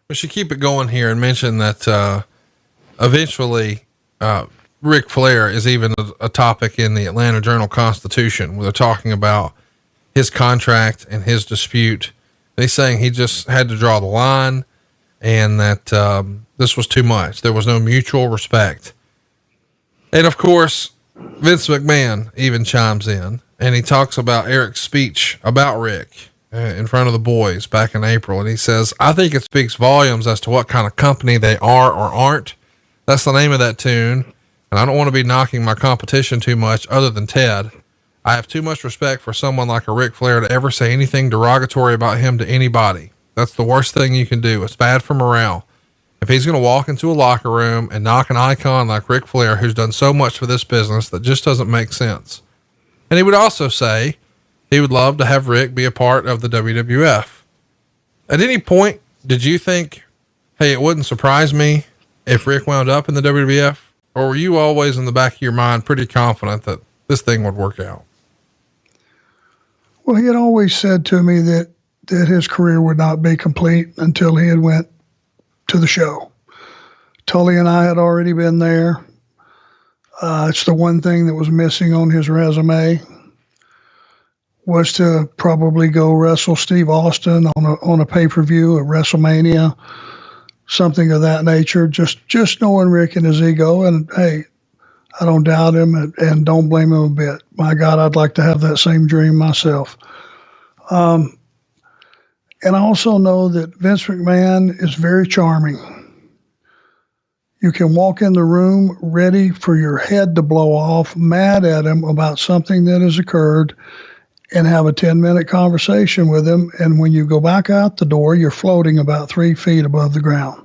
We should keep it going here and mention that eventually Ric Flair is even a topic in the Atlanta Journal-Constitution, where they're talking about his contract and his dispute. They're saying he just had to draw the line and that this was too much. There was no mutual respect. And of course, Vince McMahon even chimes in and he talks about Eric's speech about Rick in front of the boys back in April. And he says, I think it speaks volumes as to what kind of company they are or aren't. That's the name of that tune. And I don't want to be knocking my competition too much other than Ted. I have too much respect for someone like a Ric Flair to ever say anything derogatory about him to anybody. That's the worst thing you can do. It's bad for morale. If he's going to walk into a locker room and knock an icon like Ric Flair, who's done so much for this business, that just doesn't make sense. And he would also say he would love to have Rick be a part of the WWF. At any point, did you think, hey, it wouldn't surprise me if Rick wound up in the WWF? Or were you always in the back of your mind pretty confident that this thing would work out? Well, he had always said to me that his career would not be complete until he had went to the show. Tully and I had already been there. It's the one thing that was missing on his resume was to probably go wrestle Steve Austin on a pay-per-view at WrestleMania, something of that nature. Just knowing Rick and his ego, and hey, I don't doubt him and don't blame him a bit. My God, I'd like to have that same dream myself. And I also know that Vince McMahon is very charming. You can walk in the room ready for your head to blow off, mad at him about something that has occurred, and have a 10-minute conversation with him. And when you go back out the door, you're floating about 3 feet above the ground.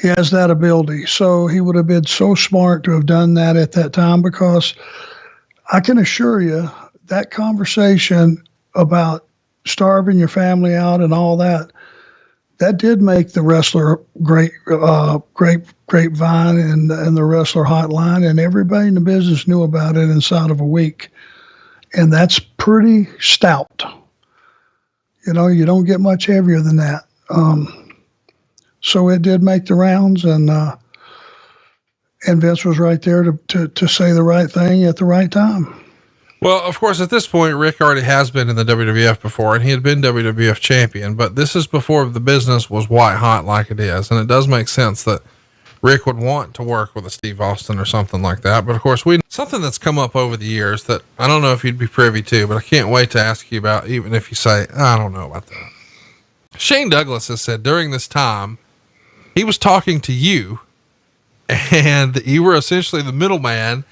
He has that ability. So he would have been so smart to have done that at that time, because I can assure you that conversation about starving your family out and all that did make the wrestler grapevine and the wrestler hotline, and everybody in the business knew about it inside of a week. And that's pretty stout. You know, you don't get much heavier than that. So it did make the rounds, and Vince was right there to say the right thing at the right time. Well, of course, at this point, Rick already has been in the WWF before, and he had been WWF champion, but this is before the business was white hot like it is. And it does make sense that Rick would want to work with a Steve Austin or something like that. But of course, something that's come up over the years that I don't know if you'd be privy to, but I can't wait to ask you about, even if you say, I don't know about that. Shane Douglas has said during this time, he was talking to you and you were essentially the middleman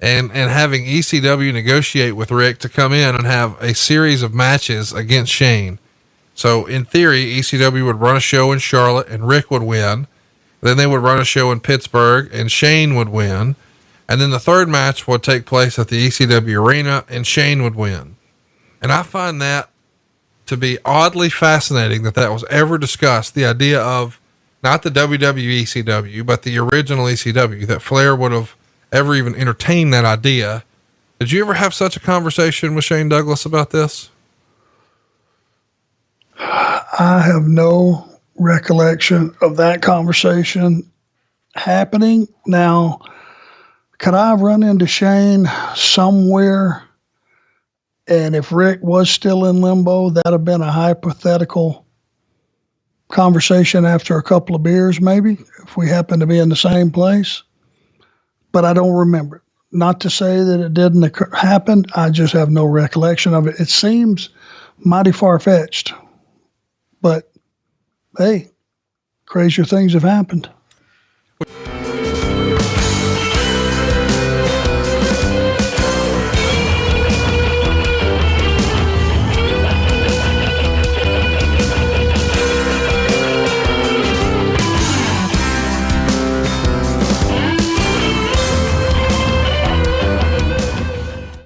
and having ECW negotiate with Rick to come in and have a series of matches against Shane. So in theory, ECW would run a show in Charlotte and Rick would win. Then they would run a show in Pittsburgh and Shane would win. And then the third match would take place at the ECW arena and Shane would win. And I find that to be oddly fascinating that was ever discussed. The idea of not the WWE ECW, but the original ECW, that Flair would have ever even entertained that idea. Did you ever have such a conversation with Shane Douglas about this? I have no recollection of that conversation happening. Now, could I have run into Shane somewhere? And if Rick was still in limbo, that'd have been a hypothetical conversation after a couple of beers, maybe, if we happened to be in the same place. But I don't remember it. Not to say that it didn't happen. I just have no recollection of it. It seems mighty far-fetched, but hey, crazier things have happened.